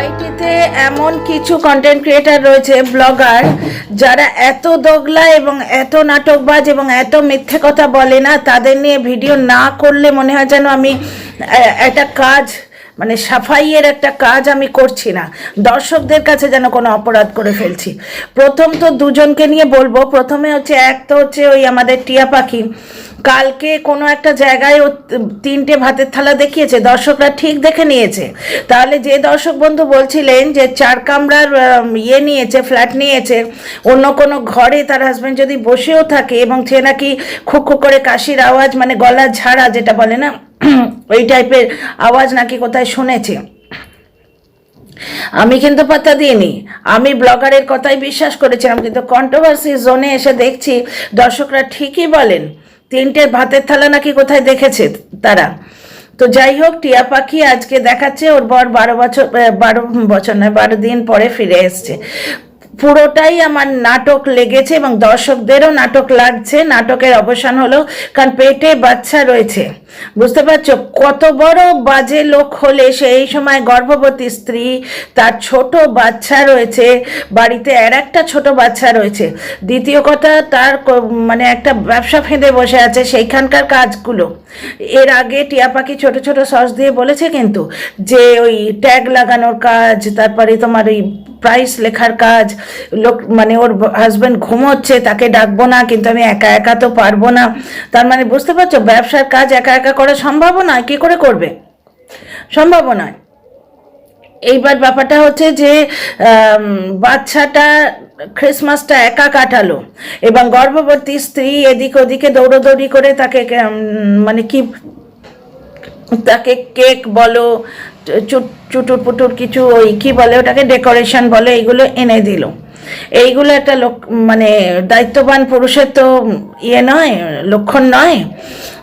ওয়াইটিতে এমন কিছু কন্টেন্ট ক্রিয়েটার রয়েছে, ব্লগার, যারা এত দোগলা এবং এত নাটকবাজ এবং এত মিথ্যে কথা বলে না, তাদের নিয়ে ভিডিও না করলে মনে হয় যেন আমি একটা কাজ মানে সাফাইয়ের একটা কাজ আমি করছি না, দর্শকদের কাছে যেন কোনো অপরাধ করে ফেলছি। প্রথম তো দুজনকে নিয়ে বলবো। প্রথমে হচ্ছে এক তো হচ্ছে ওই আমাদের টিয়া পাখি, কালকে কোনো একটা জায়গায় ও 3টে ভাতের থালা দেখিয়েছে, দর্শকরা ঠিক দেখে নিয়েছে। তাহলে যে দর্শক বন্ধু বলছিলেন যে 4 কামরার ইয়ে নিয়েছে, ফ্ল্যাট নিয়েছে, অন্য কোনো ঘরে তার হাজব্যান্ড যদি বসেও থাকে এবং সে নাকি খুক খুক করে কাশির আওয়াজ, মানে গলা ঝাড়া যেটা বলে না, ওই টাইপের আওয়াজ নাকি কোথায় শুনেছে, আমি কিন্তু পাত্তা দিইনি। আমি ব্লগারের কথাই বিশ্বাস করেছিলাম, কিন্তু কন্ট্রোভার্সি জোনে এসে দেখছি দর্শকরা ঠিকই বলেন 3টে ভাতের থালা নাকি কোথায় দেখেছে তারা। তো যাই হোক, টিয়া পাখি আজকে দেখাচ্ছে ওর বর 12 বছর নয়, 12 দিন পরে ফিরে এসছে। পুরোটাই আমার নাটক লেগেছে এবং দর্শকদেরও নাটক লাগছে। নাটকের অবসান হলো, কারণ পেটে বাচ্চা রয়েছে। বুঝতে পারছো কত বড় বাজে লোক হলে সেই সময় গর্ভবতী স্ত্রী, তার ছোট বাচ্চা রয়েছে বাড়িতে, একটা ছোট বাচ্চা রয়েছে। দ্বিতীয় কথা, তার মানে একটা ব্যবসা ফেঁদে বসে আছে সেইখানকার কাজগুলো। এর আগে টিয়া পাখি ছোট ছোট সস দিয়ে বলেছে কিন্তু, যে ওই ট্যাগ লাগানোর কাজ, তারপরে তোমার ওই প্রাইস লেখার কাজ, লোক মানে ওর হাজব্যান্ড ঘুমোচ্ছে তাকে ডাকবো না, কিন্তু আমি একা একা তো পারবো না। তার মানে বুঝতে পারছো ব্যবসার কাজ একা একা করা সম্ভব নয়, কি করে করবে, সম্ভব নয়। এইবার ব্যাপারটা হচ্ছে যে বাচ্চাটা ক্রিসমাসটা একা কাটালো এবং গর্ভবতী স্ত্রী এদিক ওদিকে দৌড়োদৌড়ি করে তাকে মানে কি, তাকে কেক বলো, চুটুর পুটুর কিছু ওই কি বলে ওটাকে, ডেকোরেশন বলে, এইগুলো এনে দিল। এইগুলো একটা লোক মানে দায়িত্ববান পুরুষের তো ইয়ে নয়, লক্ষণ নয়।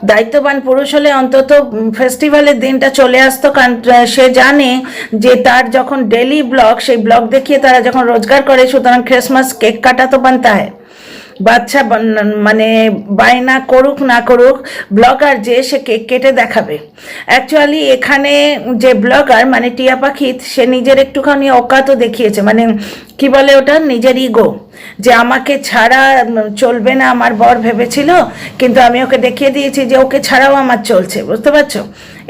দায়িত্ববান পুরুষ হলে অন্তত ফেস্টিভ্যালের দিনটা চলে আসতো, কারণ সে জানে যে তার যখন ডেলি ব্লগ, সেই ব্লগ দেখিয়ে তারা যখন রোজগার করে, সুতরাং ক্রিসমাস কেক কাটা তো বানতা হয়। বাচ্চা মানে বায়না করুক না করুক, ব্লগার যে সে কেক কেটে দেখাবে। অ্যাকচুয়ালি এখানে যে ব্লগার মানে টিয়া পাখি, সে নিজের একটুখানি অকাতও দেখিয়েছে, মানে কি বলে ওটা, নিজের ইগো, যে আমাকে ছাড়া চলবে না আমার বর ভেবেছিল, কিন্তু আমি ওকে দেখিয়ে দিয়েছি যে ওকে ছাড়াও আমার চলছে। বুঝতে পারছো,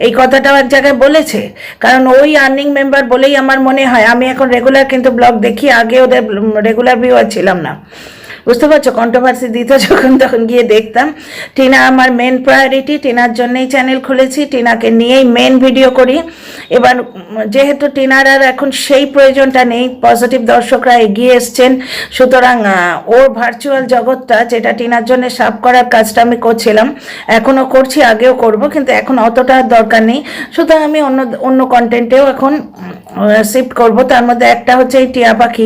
এই কথাটাও এক জায়গায় বলেছে, কারণ ওই আর্নিং মেম্বার বলেই আমার মনে হয়। আমি এখন রেগুলার কিন্তু ব্লগ দেখি, আগে ওদের রেগুলার ভিউয়ার ছিলাম না। বুঝতে পারছো, কন্ট্রোভার্সি দিত যখন তখন গিয়ে দেখতাম। টিনা আমার মেন প্রায়োরিটি, টিনার জন্যই চ্যানেল খুলেছি, টিনাকে নিয়েই মেন ভিডিও করি। এবার যেহেতু টিনার আর এখন সেই প্রয়োজনটা নেই, পজিটিভ দর্শকরা এগিয়ে এসছেন, সুতরাং ওর ভার্চুয়াল জগৎটা যেটা টিনার জন্য সাফ করার কাজটা আমি করছিলাম, এখনও করছি, আগেও করব, কিন্তু এখন অতটা দরকার নেই। সুতরাং আমি অন্য কন্টেন্টেও এখন শিফট করব। তার মধ্যে একটা হচ্ছে এই টিয়া পাখি।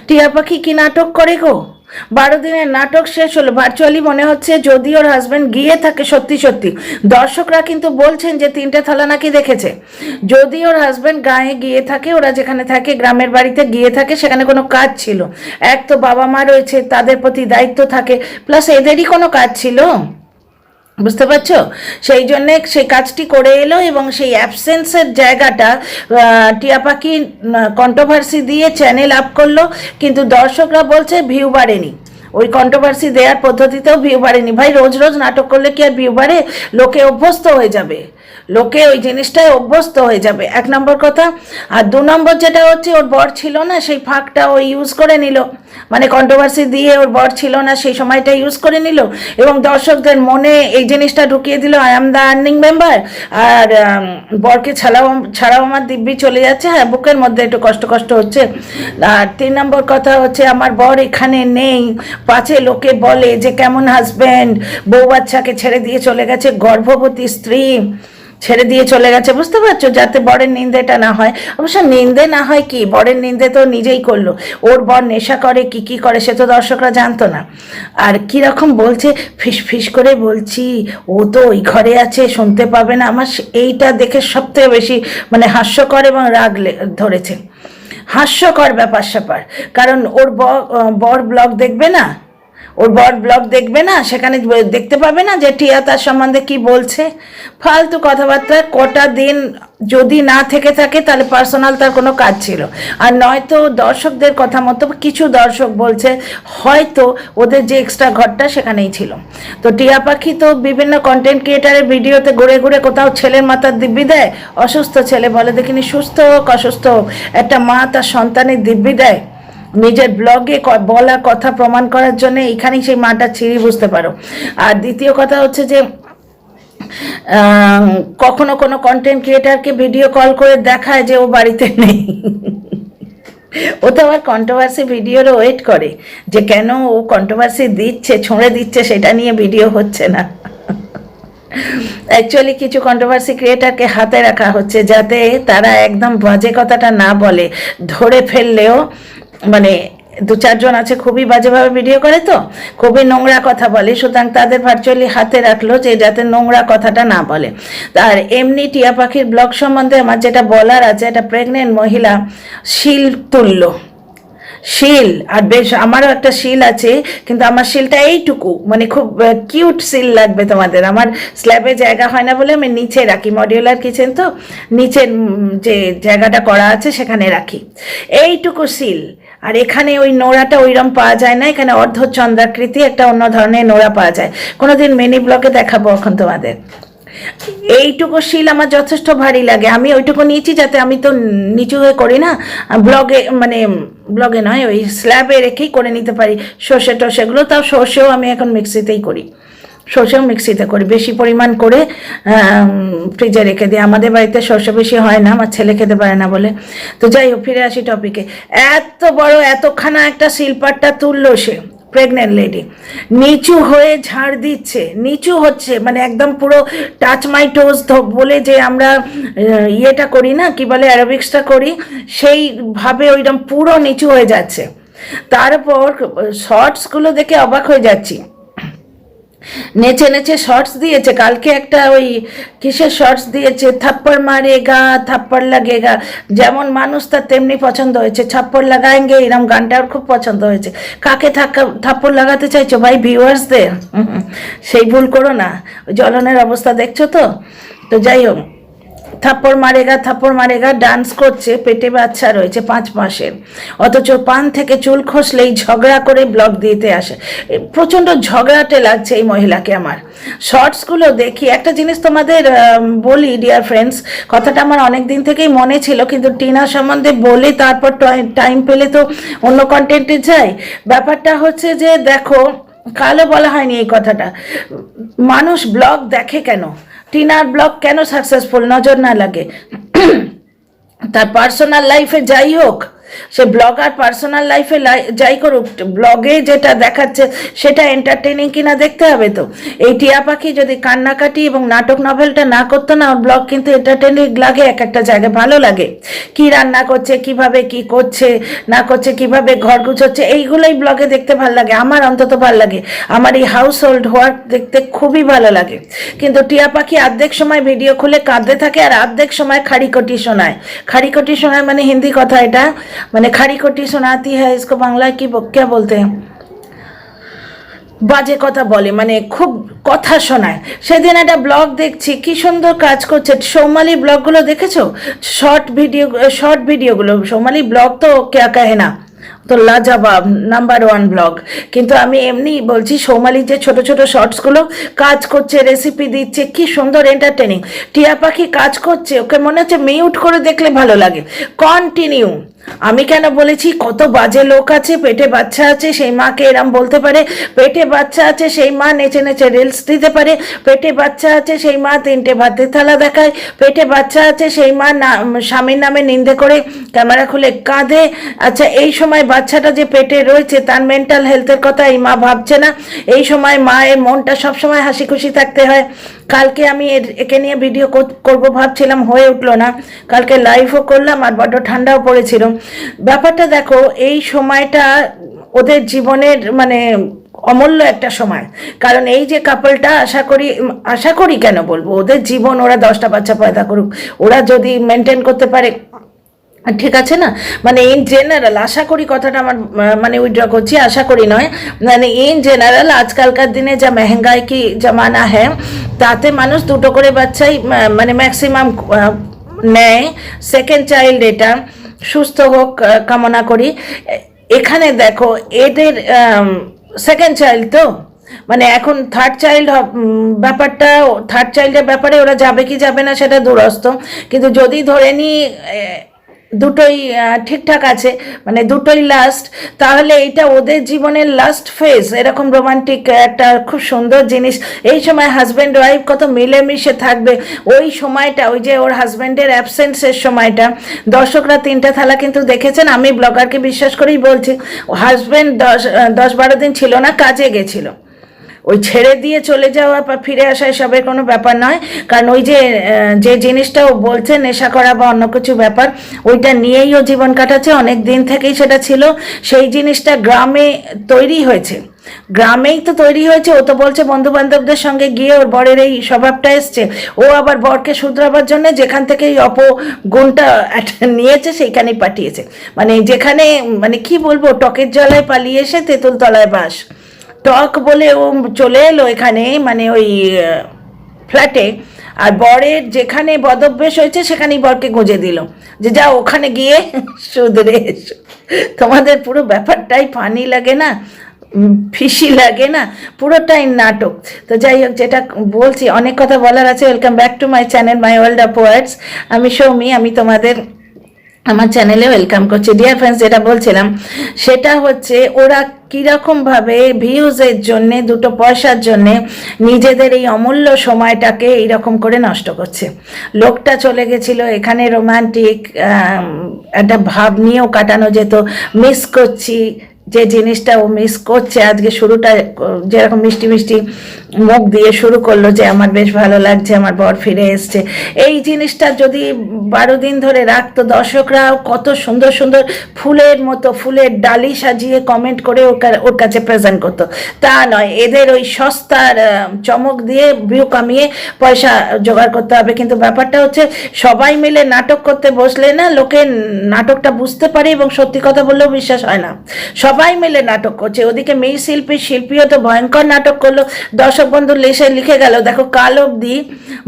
টিয়া পাখি কি নাটক করে গো, 12 দিনের নাটক শেষ হলো। ভার্চুয়ালি মনে হচ্ছে যদি ওর হাজব্যান্ড গিয়ে থাকে, সত্যি সত্যি দর্শকরা কিন্তু বলছেন যে 3টে থালা নাকি দেখেছে। যদি ওর হাজব্যান্ড গায়ে গিয়ে থাকে, ওরা যেখানে থাকে গ্রামের বাড়িতে গিয়ে থাকে, সেখানে কোনো কাজ ছিল, এক তো বাবা মা রয়েছে, তাদের প্রতি দায়িত্ব থাকে, প্লাস এদেরই কোনো কাজ ছিল। বুঝতে পারছো, সেই জন্যে সেই কাজটি করে এলো এবং সেই অ্যাবসেন্সের জায়গাটা টিয়া পাখি কন্ট্রোভার্সি দিয়ে চ্যানেল আপ করলো, কিন্তু দর্শকরা বলছে ভিউ বাড়েনি। ওই কন্ট্রোভার্সি দেওয়ার পদ্ধতিতেও ভিউ বাড়েনি। ভাই রোজ রোজ নাটক করলে কি আর ভিউ বাড়ে? লোকে অভ্যস্ত হয়ে যাবে, লোকে ওই জিনিসটায় অভ্যস্ত হয়ে যাবে, 1 নম্বর কথা। আর 2 নম্বর যেটা হচ্ছে, ওর বর ছিল না, সেই ফাঁকটা ও ইউজ করে নিল, মানে কন্ট্রোভার্সি দিয়ে ওর বর ছিল না সেই সময়টা ইউজ করে নিল এবং দর্শকদের মনে এই জিনিসটা ঢুকিয়ে দিল, I am the earning member, আর বরকে ছাড়াও আমার দিব্যি চলে যাচ্ছে। হ্যাঁ, বুকের মধ্যে একটু কষ্ট কষ্ট হচ্ছে। আর 3 নম্বর কথা হচ্ছে, আমার বর এখানে নেই, পাছে লোকে বলে যে কেমন হাজব্যান্ড, বউ বাচ্চাকে ছেড়ে দিয়ে চলে গেছে, গর্ভবতী স্ত্রী ছেড়ে দিয়ে চলে গেছে। বুঝতে পারছো, যাতে বরের নিন্দেটা না হয়। অবশ্য নিন্দে না হয় কি, বরের নিন্দে তো নিজেই করলো। ওর বর নেশা করে কি করে সে তো দর্শকরা জানতো না। আর কীরকম বলছে, ফিস ফিস করে বলছি, ও তো ওই ঘরে আছে, শুনতে পাবে না। আমার এইটা দেখে সবথেকে বেশি মানে হাস্যকর এবং রাগ ধরেছে, হাস্যকর ব্যাপার স্যাপার। কারণ ওর বর ব্লগ দেখবে না, ওর বর ব্লগ দেখবে না, সেখানে দেখতে পাবে না যে টিয়া তার সম্বন্ধে কি বলছে? ফালতু কথাবার্তা। কটা দিন যদি না থেকে থাকে তাহলে পার্সোনাল তার কোনো কাজ ছিল, আর নয়তো দর্শকদের কথা মতো কিছু দর্শক বলছে হয়তো ওদের যে এক্সট্রা ঘরটা সেখানেই ছিল। তো টিয়া পাখি তো বিভিন্ন কন্টেন্ট ক্রিয়েটারের ভিডিওতে ঘুরে ঘুরে কোথাও ছেলের মাথার দিব্যি দেয়, অসুস্থ ছেলে বলে দেখিনি, সুস্থ হোক অসুস্থ হোক একটা মা তার সন্তানের দিব্যি দেয় নিজের ব্লগে বলা কথা প্রমাণ করার জন্য। এখানেই সেই মাটা ছিঁড়ি, বুঝতে পারো। আর দ্বিতীয় কথা হচ্ছে যে কখনো কোনো কন্টেন্ট ক্রিয়েটারকে ভিডিও কল করে দেখায় যে ও বাড়িতে নেই। ও তো আবার কন্ট্রোভার্সি ভিডিওর ওয়েট করে যে কেন ও কন্ট্রোভার্সি দিচ্ছে, ছুঁড়ে দিচ্ছে, সেটা নিয়ে ভিডিও হচ্ছে না। অ্যাকচুয়ালি কিছু কন্ট্রোভার্সি ক্রিয়েটারকে হাতে রাখা হচ্ছে যাতে তারা একদম বাজে কথাটা না বলে, ধরে ফেললেও মানে দু চারজন আছে খুবই বাজেভাবে ভিডিও করে, তো খুবই নোংরা কথা বলে, সুতরাং তাদের ভার্চুয়ালি হাতে রাখলো যে যাতে নোংরা কথাটা না বলে। আর এমনি টিয়া পাখির ব্লগ সম্বন্ধে আমার যেটা বলার আছে, একটা প্রেগনেন্ট মহিলা শিল তুললো, শিল, আর বেশ আমারও একটা শিল আছে, কিন্তু আমার শিলটা এইটুকু, মানে খুব কিউট শিল লাগবে তোমাদের। আমার স্ল্যাবে জায়গা হয় না বলে আমি নিচে রাখি, মডিউলার কিচেন তো, নিচের যে জায়গাটা করা আছে সেখানে রাখি, এইটুকু শিল। আর এখানে ওই নোড়াটা ওইরকম পাওয়া যায় না, এখানে অর্ধচন্দ্রাকৃতি একটা অন্য ধরনের নোড়া পাওয়া যায়, কোনোদিন মিনি ব্লগে দেখাবো এখন তোমাদের। এইটুকু শিল আমার যথেষ্ট ভারী লাগে, আমি ওইটুকু নিয়েছি যাতে, আমি তো নিচু হয়ে করি না ব্লগে, মানে ব্লগে নয় ওই স্ল্যাবে রেখেই করে নিতে পারি সর্ষে টর্ষেগুলো। তাও সর্ষেও আমি এখন মিক্সিতেই করি, সর্ষেও মিক্সিতে করি, বেশি পরিমাণ করে ফ্রিজে রেখে দিই। আমাদের বাড়িতে সর্ষে বেশি হয় না, আমার ছেলে খেতে পারে না বলে। তো যাই হোক, ফিরে আসি টপিকে। এত বড় এতখানা একটা শিলপাটটা তুললো সে, প্রেগনেন্ট লেডি, নিচু হয়ে ঝাড় দিচ্ছে, নিচু হচ্ছে, মানে একদম পুরো টাচ মাই টোজ বলে যে আমরা ইয়েটা করি না, কি বলে, অ্যারোবিক্সটা করি, সেইভাবে ওইরকম পুরো নিচু হয়ে যাচ্ছে। তারপর শর্টসগুলো দেখে অবাক হয়ে যাচ্ছি, নেচে নেচে শর্টস দিয়েছে। কালকে একটা ওই কিসের শর্টস দিয়েছে, থাপ্পড় মারেগা থাপ্পড় লাগেগা, যেমন মানুষ তার তেমনি পছন্দ হয়েছে, থাপ্পড় লাগায়েঙ্গে এরকম গানটার খুব পছন্দ হয়েছে। কাকে থাপ্পড় লাগাতে চাইছো ভাই? ভিউয়ার্সদের? সেই ভুল করো না, জ্বলনের অবস্থা দেখছো তো। তো যাই হোক, থাপ্পড় মারেগা ডান্স করছে, পেটে বাচ্চা রয়েছে 5 মাসের, অথচ পান থেকে চুল খসলেই ঝগড়া করে ব্লগ দিতে আসে। প্রচণ্ড ঝগড়াটে লাগছে এই মহিলাকে আমার। শর্টসগুলো দেখি, একটা জিনিস তোমাদের বলি ডিয়ার ফ্রেন্ডস, কথাটা আমার অনেক দিন থেকেই মনে ছিল, কিন্তু টিনা সম্বন্ধে বলে তারপর টাইম পেলে তো অন্য কন্টেন্টে যাই। ব্যাপারটা হচ্ছে যে দেখো, কালও বলা হয়নি এই কথাটা, মানুষ ব্লগ দেখে কেন, টিনার ব্লগ কেন সাকসেসফুল নজর না লাগে? তার পার্সোনাল লাইফে যাই হোক, সে ব্লগার, পার্সোনাল লাইফে যাই করুক, ব্লগে যেটা দেখাচ্ছে সেটা এন্টারটেনিং কিনা দেখতে হবে। তো এই টিয়া পাখি যদি কান্নাকাটি এবং নাটক নভেলটা না করতো না, ওর ব্লগ কিন্তু এন্টারটেনিং লাগে, এক একটা জায়গায় ভালো লাগে। কি রান্না করছে, কিভাবে কি করছে না করছে, কিভাবে ঘর গুছোচ্ছে, এইগুলোই ব্লগে দেখতে ভালো লাগে, আমার অন্তত ভালো লাগে। আমার এই হাউস হোল্ড ওয়ার্ক দেখতে খুবই ভালো লাগে। কিন্তু টিয়া পাখি অর্ধেক সময় ভিডিও খুলে কাঁদতে থাকে, আর অর্ধেক সময় খাড়িকটি শোনায়। খাড়িকটি শোনায় মানে হিন্দি কথা এটা, মানে খাড়ি কটি শোনাতি হ্যাঁ, इसको বাংলায় কি क्या बोलते हैं, বাজে কথা বলে, মানে খুব কথা শোনায়। সেদিন একটা ব্লগ দেখছি, কি সুন্দর কাজ করছে। সৌমালি ব্লগগুলো দেখেছো? শর্ট ভিডিওগুলো, সৌমালি ব্লগ তো ক্যা কাহে না, তো লাজবাব নাম্বার 1 ব্লগ। কিন্তু আমি এমনি বলছি, সৌমালির যে ছোট ছোট শর্টসগুলো কাজ করছে, রেসিপি দিচ্ছে, কি সুন্দর এন্টারটেনিং। টিয়া পাখি কাজ করছে, ওকে মনে হচ্ছে মিউট করে দেখলে ভালো লাগে। কন্টিনিউ। আমি কেন বলেছি, কত বাজে লোক আছে, পেটে বাচ্চা আছে সেই মাকে এরম বলতে পারে, পেটে বাচ্চা আছে সেই মা নেচে নেচে রিলস দিতে পারে, পেটে বাচ্চা আছে সেই মা 3টে ভাতের থালা দেখায়, পেটে বাচ্চা আছে সেই মা স্বামীর নামে নিন্দে করে ক্যামেরা খুলে কাঁদে। আচ্ছা, এই সময় বাচ্চাটা যে পেটে রয়েছে তার মেন্টাল হেলথের কথা এই মা ভাবছে না। এই সময় মায়ের মনটা সবসময় হাসি খুশি থাকতে হয়। কালকে আমি একে নিয়ে ভিডিও করব ভাবছিলাম, হয়ে উঠলো না। কালকে লাইভও করলাম, আর বড্ড ঠান্ডাও পড়েছিল। ব্যাপারটা দেখো, এই সময়টা ওদের জীবনের মানে অমূল্য একটা সময়। কারণ এই যে কাপলটা, আশা করি কেন বলবো, ওদের জীবন, ওরা 10টা বাচ্চা পয়দা করুক, ওরা যদি মেনটেন করতে পারে ঠিক আছে না, মানে ইন জেনারেল আশা করি কথাটা আমার মানে উইথড্র করছি, আশা করি নয়, মানে ইন জেনারেল আজকালকার দিনে যা মেহেঙ্গাই কি জামানা হ্যাঁ, তাতে মানুষ দুটো করে বাচ্চাই মানে ম্যাক্সিমাম নেয়। সেকেন্ড চাইল্ড এটা সুস্থ হোক কামনা করি। এখানে দেখো এদের সেকেন্ড চাইল্ড তো, মানে এখন থার্ড চাইল্ড ব্যাপারটা, থার্ড চাইল্ডের ব্যাপারে ওরা যাবে কি যাবে না সেটা দূরস্থ, কিন্তু যদি ধরে নিই দুটোই ঠিকঠাক আছে, মানে দুটোই লাস্ট, তাহলে এটা ওদের জীবনের লাস্ট ফেজ, এরকম রোমান্টিক একটা খুব সুন্দর জিনিস। এই সময় হাজব্যান্ড ওয়াইফ কত মিলেমিশে থাকবে, ওই সময়টা, ওই যে ওর হাজব্যান্ডের অ্যাবসেন্সের সময়টা, দর্শকরা তিনটা থালা কিন্তু দেখেছেন, আমি ব্লগারকে বিশ্বাস করেই বলছি, হাজব্যান্ড 10-12 দিন ছিল না, কাজে গেছিলো। ওই ছেড়ে দিয়ে চলে যাওয়া বা ফিরে আসা এসবের কোনো ব্যাপার নয়, কারণ ওই যে যে জিনিসটা ও বলছে নেশা করা বা অন্য কিছু ব্যাপার, ওইটা নিয়েই ও জীবন কাটাচ্ছে, অনেক দিন থেকেই সেটা ছিল। সেই জিনিসটা গ্রামে তৈরি হয়েছে, গ্রামেই তো তৈরি হয়েছে। ও তো বলছে বন্ধু বান্ধবদের সঙ্গে গিয়ে ওর বরের এই স্বভাবটা এসছে, ও আবার বরকে শুধরাবার জন্য যেখান থেকে এই অপগুণটা নিয়েছে সেইখানেই পাঠিয়েছে, মানে যেখানে মানে কি বলবো, টকের জলায় পালিয়ে এসে তেঁতুল তলায় বাস। টক বলে ও চলে এলো এখানে, মানে ওই ফ্ল্যাটে, আর বরের যেখানে বদভ্যেস হয়েছে সেখানেই বরকে গুঁজে দিল যে যা ওখানে গিয়ে শুধরে এসো। তোমাদের পুরো ব্যাপারটাই ফানি লাগে না, ফিসি লাগে না, পুরোটাই নাটক। তো যাই হোক, যেটা বলছি, অনেক কথা বলার আছে। Welcome back to my channel my world of words. আমি সৌমি, আমি তোমাদের আমার চ্যানেলে ওয়েলকাম করছি। ডিয়ার ফ্রেন্ডস, যেটা বলছিলাম সেটা হচ্ছে ওরা কীরকমভাবে ভিউজের জন্যে, দুটো পয়সার জন্যে নিজেদের এই অমূল্য সময়টাকে এইরকম করে নষ্ট করছে। লোকটা চলে গেছিলো, এখানে রোমান্টিক একটা ভাব নিয়েও কাটানো যেত। মিস করছি যে জিনিসটা ও মিস করছে, আজকে শুরুটা যেরকম মিষ্টি মিষ্টি মুখ দিয়ে শুরু করলো যে আমার বেশ ভালো লাগছে, আমার বর ফিরে এসছে, এই জিনিসটা যদি 12 দিন ধরে রাখতো, দর্শকরাও কত সুন্দর সুন্দর ফুলের মতো ফুলের ডালি সাজিয়ে কমেন্ট করে ওর কাছে প্রেজেন্ট করতো। তা নয়, এদের ওই সস্তার চমক দিয়ে ভিউ কামিয়ে পয়সা জোগাড় করতে হবে। কিন্তু ব্যাপারটা হচ্ছে সবাই মিলে নাটক করতে বসলে না, লোকে নাটকটা বুঝতে পারে এবং সত্যি কথা বললেও বিশ্বাস হয় না। সবাই মিলে নাটক করছে, ওদিকে মেয়ে শিল্পীও তো ভয়ঙ্কর নাটক করলো। দর্শক বন্ধু লিখে গেল, দেখো কাল অবধি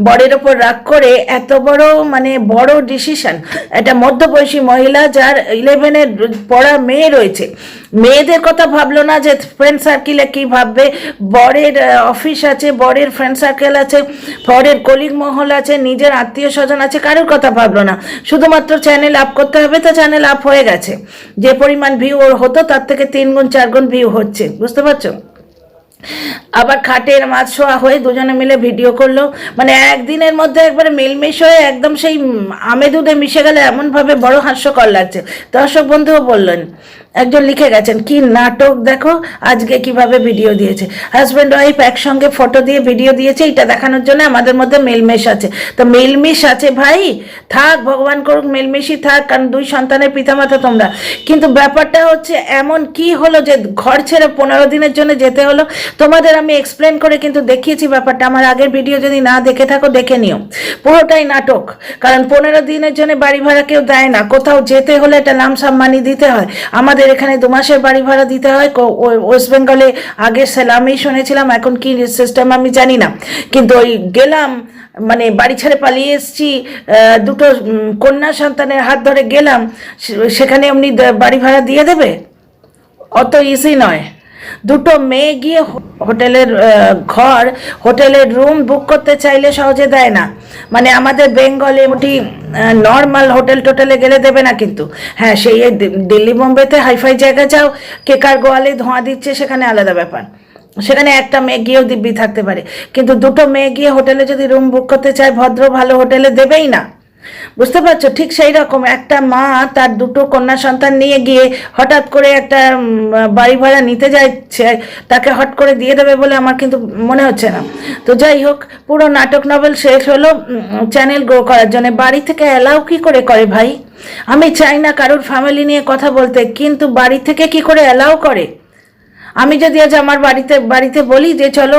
বরের ওপর রাগ করে এত বড় মানে বড় ডিসিশন, একটা মধ্যবয়সী মহিলা যার 11-এর পড়া মেয়ে রয়েছে, মেয়েদের কথা ভাবলো না যে ফ্রেন্ড সার্কেলে কি ভাববে, বরের অফিস আছে, বরের ফ্রেন্ড সার্কেল আছে, বরের কলিগ মহল আছে, নিজের আত্মীয় স্বজন আছে, কারোর কথা ভাবলো না। শুধুমাত্র চ্যানেল আপ করতে হবে, তো চ্যানেল আপ হয়ে গেছে। যে পরিমাণ ভিউ ওর হতো তার থেকে 3 গুণ 4 গুণ ভিউ হচ্ছে, বুঝতে পারছো? আবার খাটের মাছ শোয়া হয়ে দুজনে মিলে ভিডিও করলো, মানে একদিনের মধ্যে একবারে মিলমিশ হয়ে একদম সেই আমে দুধে মিশে গেলে এমনভাবে বড় হাস্যকর লাগছে। দর্শক বন্ধুও বললেন, একজন লিখে গেছেন কি নাটক দেখো আজকে কিভাবে ভিডিও দিয়েছে, হাজব্যান্ড ওয়াইফ একসঙ্গে ফটো দিয়ে ভিডিও দিয়েছে, এটা দেখানোর জন্য আমাদের মধ্যে মিলমিশ আছে। তো মিলমিশ আছে ভাই, থাক, ভগবান করুক মিলমিশই থাক, কারণ 2 সন্তানের পিতামাতা তোমরা। কিন্তু ব্যাপারটা হচ্ছে এমন কি হলো যে ঘর ছেড়ে 15 দিনের জন্য যেতে হলো। তোমাদের আমি এক্সপ্লেন করে কিন্তু দেখিয়েছি ব্যাপারটা, আমার আগের ভিডিও যদি না দেখে থাকো দেখে নিও, পুরোটাই নাটক। কারণ 15 দিনের জন্য বাড়ি ভাড়া কেউ দেয় না, কোথাও যেতে হলে এটা নামসাম মানি দিতে হয়। আমাদের এখানে 2 মাসের বাড়ি ভাড়া দিতে হয়, ওয়েস্ট বেঙ্গলে আগে সেলামই শুনেছিলাম, এখন কি সিস্টেম আমি জানি না। কিন্তু ওই গেলাম, মানে বাড়ি ছেড়ে পালিয়ে এসেছি, দুটো কন্যা সন্তানের হাত ধরে গেলাম, সেখানে এমনি বাড়ি ভাড়া দিয়ে দেবে? অত ইজি নয়। দুটো মেয়ে গিয়ে হোটেলের ঘর, হোটেলের রুম বুক করতে চাইলে সহজে দেয় না, মানে আমাদের বেঙ্গলে মোটি নর্মাল হোটেল টোটেলে গেলে দেবে না। কিন্তু হ্যাঁ, সেই দিল্লি বোম্বেতে হাইফাই জায়গা যাও, কেকার গোয়ালে ধোঁয়া দিচ্ছে, সেখানে আলাদা ব্যাপার, সেখানে একটা মেয়ে গিয়েও দিব্যি থাকতে পারে। কিন্তু দুটো মেয়ে গিয়ে হোটেলে যদি রুম বুক করতে চায়, ভদ্র ভালো হোটেলে দেবেই না, বুঝতে পারছো? ঠিক সেই রকম একটা মা তার দুটো কন্যা সন্তান নিয়ে গিয়ে হঠাৎ করে একটা বাড়ি ভাড়া নিতে যাচ্ছে, তাকে হট করে দিয়ে দেবে বলে আমার কিন্তু মনে হচ্ছে না। তো যাই হোক, পুরো নাটক নভেল শেষ হলো চ্যানেল গ্রো করার জন্য। বাড়ি থেকে অ্যালাউ কি করে ভাই? আমি চাই না কারোর ফ্যামিলি নিয়ে কথা বলতে, কিন্তু বাড়ি থেকে কি করে অ্যালাউ করে? আমি যদি আজ আমার বাড়িতে বলি যে চলো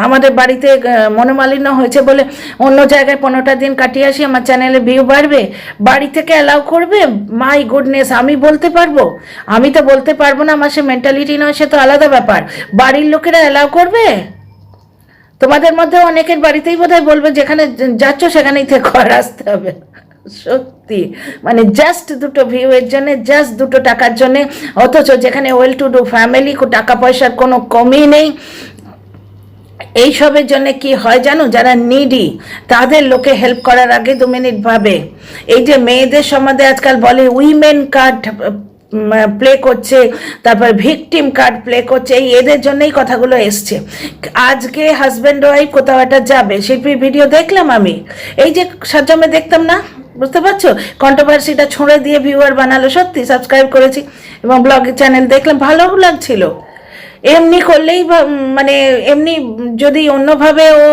আমাদের বাড়িতে মনোমালিন্য হয়েছে বলে অন্য জায়গায় 15টা দিন কাটিয়ে আসি, আমার চ্যানেলে ভিউ বাড়বে, বাড়ি থেকে অ্যালাউ করবে? মাই গুডনেস, আমি বলতে পারবো? আমি তো বলতে পারবো না, আমার সে মেন্টালিটি নয়, সে তো আলাদা ব্যাপার। বাড়ির লোকেরা অ্যালাউ করবে? তোমাদের মধ্যে অনেকের বাড়িতেই বোধহয় বলবে যেখানে যাচ্ছ সেখানেই থেকে ঘর আসতে হবে। সত্যি মানে জাস্ট 2টো ভিউয়ের জন্য, জাস্ট 2টো টাকার জন্য, অথচ যেখানে ওয়েল টু ডু ফ্যামিলি, টাকা পয়সার কোনো কমই নেই। এইসবের জন্য কি হয় জানো, যারা নিডি তাদের লোকে হেল্প করার আগে 2 মিনিট ভাবে। এই যে মেয়েদের সম্বন্ধে আজকাল বলে উইমেন কার্ড প্লে করছে, তারপর ভিকটিম কার্ড প্লে করছে, এই এদের জন্যই কথাগুলো এসছে। আজকে হাজব্যান্ড ওয়াইফ কোথাও একটা যাবে, শিল্পীর ভিডিও দেখলাম আমি, এই যে সাজ্জামে দেখতাম না, বুঝতে পারছো, কন্ট্রোভার্সিটা ছুঁড়ে দিয়ে ভিউয়ার বানালো, সত্যি সাবস্ক্রাইব করেছি এবং ব্লগ চ্যানেল দেখলাম, ভালো লাগছিল। এমনি করলেই মানে এমনি যদি অন্যভাবে ও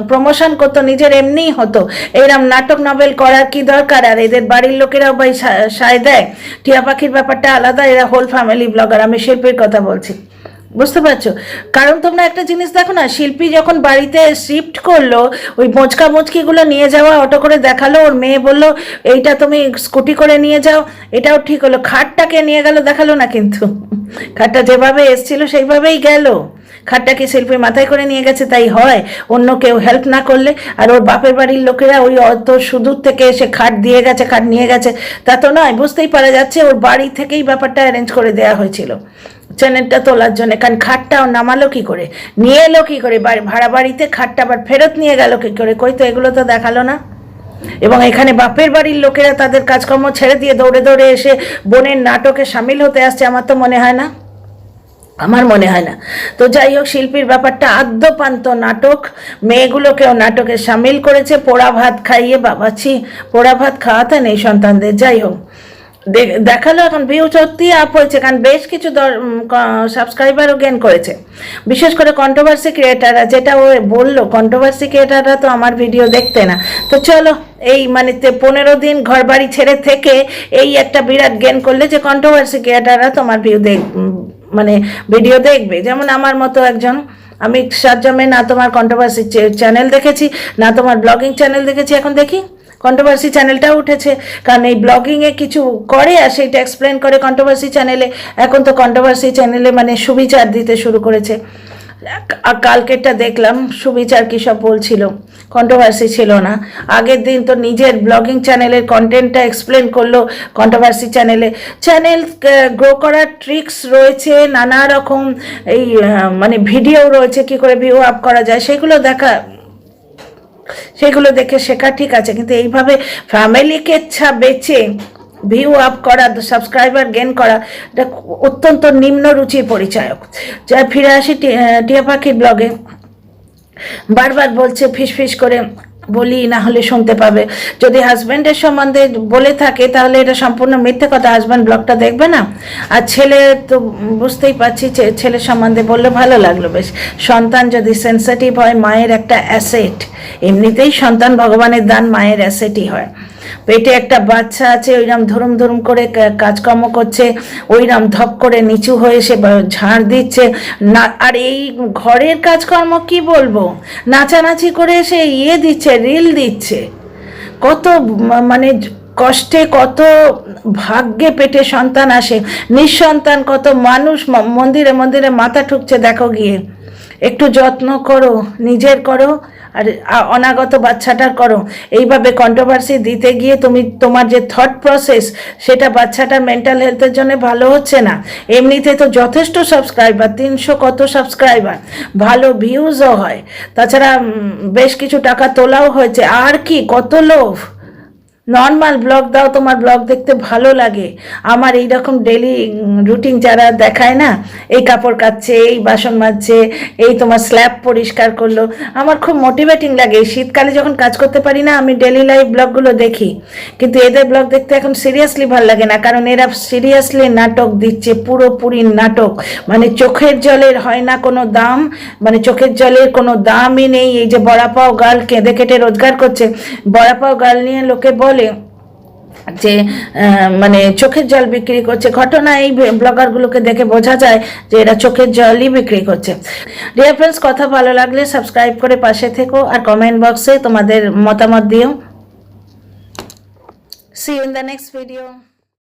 প্রমোশন করতো নিজের, এমনিই হতো। এরম নাটক নভেল করার কি দরকার? আর এদের বাড়ির লোকেরাও ভাই সায় দেয়। টিয়া পাখির ব্যাপারটা আলাদা, এরা হোল ফ্যামিলি ব্লগার, আমি শিল্পীর কথা বলছি, বুঝতে পারছো? কারণ তোমরা একটা জিনিস দেখো না, শিল্পী যখন বাড়িতে শিফট করলো, ওই মোচকা মুচকিগুলো নিয়ে যাওয়া, অটো করে দেখালো, ওর মেয়ে বললো এইটা তুমি স্কুটি করে নিয়ে যাও, এটাও ঠিক হলো। খাটটাকে নিয়ে গেল দেখালো না, কিন্তু খাটটা যেভাবে এসছিল সেইভাবেই গেল। খাটটা কি শিল্পীর মাথায় করে নিয়ে গেছে তাই হয়? অন্য কেউ হেল্প না করলে? আর ওর বাপের বাড়ির লোকেরা ওই অত সুদূর থেকে এসে খাট দিয়ে গেছে, খাট নিয়ে গেছে, তা তো নয়। বুঝতেই পারা যাচ্ছে ওর বাড়ি থেকেই ব্যাপারটা অ্যারেঞ্জ করে দেওয়া হয়েছিল চ্যানেলটা তোলার জন্য। কারণ খাটটাও নামালো কি করে, নিয়ে এলো কি করে, ভাড়া বাড়িতে খাটটা আবার ফেরত নিয়ে গেল কি করে, কই তো এগুলো তো দেখালো না। এবং এখানে বাপের বাড়ির লোকেরা তাদের কাজকর্ম ছেড়ে দিয়ে দৌড়ে দৌড়ে এসে বোনের নাটকে সামিল হতে আসছে, আমার তো মনে হয় না, আমার মনে হয় না। তো যাই হোক, শিল্পীর ব্যাপারটা আদ্যপান্ত নাটক, মেয়েগুলোকেও নাটকে সামিল করেছে, পোড়া ভাত খাইয়ে, বাবাছি পোড়া ভাত খাওয়াতে নেই সন্তানদের। যাই হোক, দেখালো এখন ভিউ সত্যি আপ হয়েছে, কারণ বেশ কিছু সাবস্ক্রাইবারও গেন করেছে, বিশেষ করে কন্ট্রোভার্সি ক্রিয়েটাররা। যেটা ও বললো, কন্ট্রোভার্সি ক্রিয়েটাররা তো আমার ভিডিও দেখতে না। তো চলো, এই মানে 15 দিন ঘর বাড়ি ছেড়ে থেকে এই একটা বিরাট গেন করলে যে কন্ট্রোভার্সি ক্রিয়েটাররা তোমার মানে ভিডিও দেখবে। যেমন আমার মতো একজন, আমি সাজ্জামে না তোমার কন্ট্রোভার্সি চ্যানেল দেখেছি, না তোমার ব্লগিং চ্যানেল দেখেছি, এখন দেখি কন্ট্রোভার্সি চ্যানেলটাও উঠেছে, কারণ এই ব্লগিংয়ে কিছু করে আর সেইটা এক্সপ্লেন করে কন্ট্রোভার্সি চ্যানেলে। এখন তো কন্ট্রোভার্সি চ্যানেলে মানে সুবিচার দিতে শুরু করেছে। কালকেরটা দেখলাম, সুবিচার কী সব বলছিল, কন্ট্রোভার্সি ছিল না। আগের দিন তো নিজের ব্লগিং চ্যানেলের কন্টেন্টটা এক্সপ্লেন করলো কন্ট্রোভার্সি চ্যানেলে। চ্যানেল গ্রো করার ট্রিক্স রয়েছে, নানা রকম এই মানে ভিডিও রয়েছে, কি করে ভিউ আপ করা যায়, সেগুলো দেখে শেখা, ঠিক আছে। কিন্তু এইভাবে ফ্যামিলিকে বেচে ভিউ আপ করা, সাবস্ক্রাইবার গেন করা, এটা অত্যন্ত নিম্ন রুচির পরিচায়ক। যা ফিরে আসি টিয়া পাখির ব্লগে, বারবার বলছে ফিস করে বলি, না হলে শুনতে পাবে। যদি হাজব্যান্ডের সম্বন্ধে বলে থাকে তাহলে এটা সম্পূর্ণ মিথ্যে কথা, হাজব্যান্ড ব্লগটা দেখবে না। আর ছেলে তো বুঝতেই পারছি, ছেলের সম্বন্ধে বললে ভালো লাগলো বেশ। সন্তান যদি সেন্সিটিভ হয়, মায়ের একটা অ্যাসেট, এমনিতেই সন্তান ভগবানের দান, মায়ের অ্যাসেটই হয়। পেটে একটা বাচ্চা আছে, ওইরকম ধরুম করে কাজকর্ম করছে, ওইরকম ধপ করে নিচু হয়ে সে ঝাড় দিচ্ছে না। আর এই ঘরের কাজকর্ম কি বলবো, নাচানাচি করে সে দিচ্ছে, রিল দিচ্ছে। কত মানে কষ্টে, কত ভাগ্যে পেটে সন্তান আসে, নিঃসন্তান কত মানুষ মন্দিরে মন্দিরে মাথা ঠুকছে, দেখো গিয়ে। একটু যত্ন করো, নিজের করো, আর অনাগত বাচ্চাটার করো। এইভাবে কন্ট্রোভার্সি দিতে গিয়ে তোমার যে থট প্রসেস, সেটা বাচ্চাটার মেন্টাল হেলথের জন্য ভালো হচ্ছে না। এমনিতে তো যথেষ্ট সাবস্ক্রাইবার, 300 কত সাবস্ক্রাইবার, ভালো ভিউজও হয়, তাছাড়া বেশ কিছু টাকা তোলাও হয়েছে। আর কি, কত লোভ। নর্মাল ব্লগ দাও, তোমার ব্লগ দেখতে ভালো লাগে। আমার এইরকম ডেলি রুটিন যারা দেখায় না, এই কাপড় কাচ্ছে, এই বাসন মাজছে, এই তোমার স্ল্যাব পরিষ্কার করলো, আমার খুব মোটিভেটিং লাগে। এই শীতকালে যখন কাজ করতে পারি না, আমি ডেলি লাইফ ব্লগগুলো দেখি। কিন্তু এদের ব্লগ দেখতে এখন সিরিয়াসলি ভালো লাগে না, কারণ এরা সিরিয়াসলি নাটক দিচ্ছে, পুরোপুরি নাটক। মানে চোখের জলের হয় না কোনো দাম, মানে চোখের জলের কোনো দামই নেই। এই যে বড়াপাও গাল কেঁদে কেটে রোজগার করছে, বড়াপাও গাল নিয়ে লোকে বলে যে মানে চোখের জল বিক্রি করছে। ঘটনা এই ব্লগারগুলোকে দেখে বোঝা যায় যে এরা চোখের জলই বিক্রি করছে। ডিয়ার ফ্রেন্ডস, কথা ভালো লাগলে সাবস্ক্রাইব করে পাশে থেকো আর কমেন্ট বক্সে তোমাদের মতামত দিও। See you in the next video.